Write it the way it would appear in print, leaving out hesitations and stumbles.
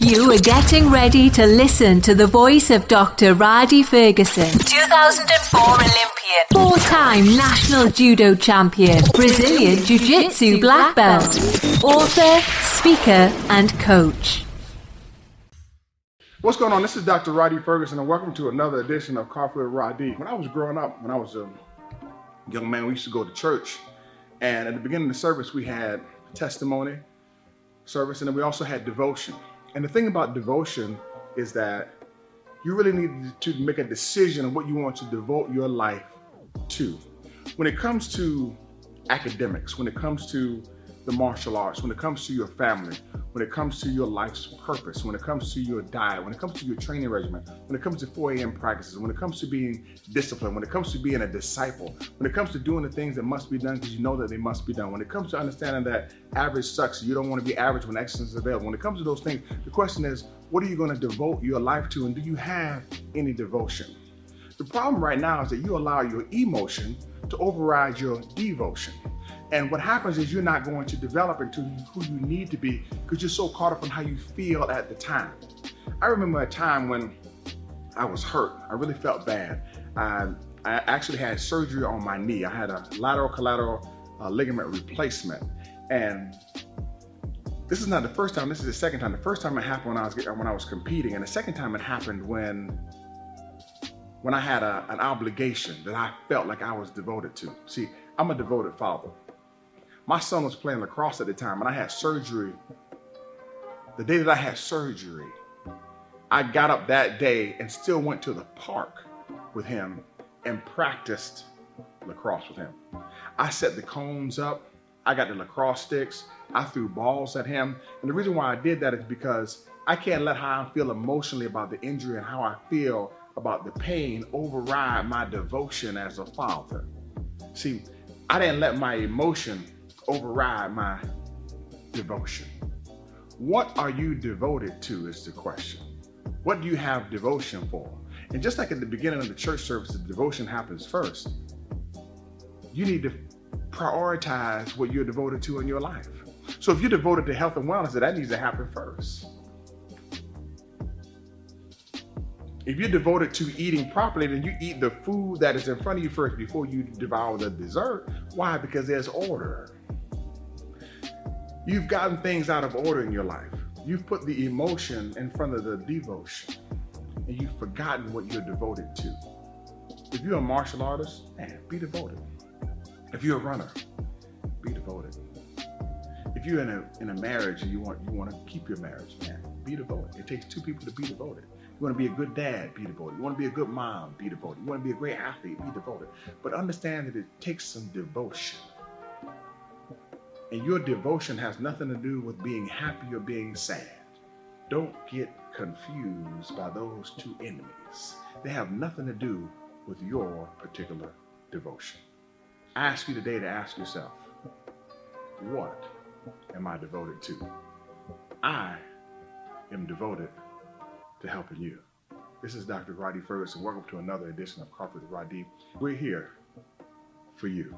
You are getting ready to listen to the voice of Dr. Rhadi Ferguson, 2004 Olympian, four-time national judo champion, Brazilian Jiu-Jitsu black belt, author, speaker, and coach. What's going on? This is Dr. Rhadi Ferguson, and welcome to another edition of Coffee with Rhadi. When I was growing up, when I was a young man, we used to go to church, and at the beginning of the service, we had testimony service, and then we also had devotion. And the thing about devotion is that you really need to make a decision on what you want to devote your life to. When it comes to academics, when it comes to the martial arts, when it comes to your family, when it comes to your life's purpose, when it comes to your diet, when it comes to your training regimen, when it comes to 4 a.m. practices, when it comes to being disciplined, when it comes to being a disciple, when it comes to doing the things that must be done because you know that they must be done, when it comes to understanding that average sucks, you don't want to be average when excellence is available. When it comes to those things, the question is, what are you going to devote your life to, and do you have any devotion? The problem right now is that you allow your emotion to override your devotion. And what happens is you're not going to develop into who you need to be because you're so caught up on how you feel at the time. I remember a time when I was hurt. I really felt bad. I actually had surgery on my knee. I had a lateral collateral ligament replacement. And this is not the first time, this is the second time. The first time it happened when I was competing, and the second time it happened when I had an obligation that I felt like I was devoted to. See, I'm a devoted father. My son was playing lacrosse at the time, and I had surgery. The day that I had surgery, I got up that day and still went to the park with him and practiced lacrosse with him. I set the cones up, I got the lacrosse sticks, I threw balls at him. And the reason why I did that is because I can't let how I feel emotionally about the injury and how I feel about the pain override my devotion as a father. See, I didn't let my emotion override my devotion. What are you devoted to is the question. What do you have devotion for? And just like at the beginning of the church service, the devotion happens first. You need to prioritize what you're devoted to in your life. So if you're devoted to health and wellness, that needs to happen first. If you're devoted to eating properly, then you eat the food that is in front of you first before you devour the dessert. Why? Because there's order. You've gotten things out of order in your life. You've put the emotion in front of the devotion, and you've forgotten what you're devoted to. If you're a martial artist, man, be devoted. If you're a runner, be devoted. If you're in a marriage and you want to keep your marriage, man, be devoted. It takes two people to be devoted. You want to be a good dad, be devoted. You want to be a good mom, be devoted. You want to be a great athlete, be devoted. But understand that it takes some devotion. And your devotion has nothing to do with being happy or being sad. Don't get confused by those two enemies. They have nothing to do with your particular devotion. I ask you today to ask yourself, what am I devoted to? I am devoted to helping you. This is Dr. Rhadi Ferguson. Welcome to another edition of Coffee with Rhadi. We're here for you.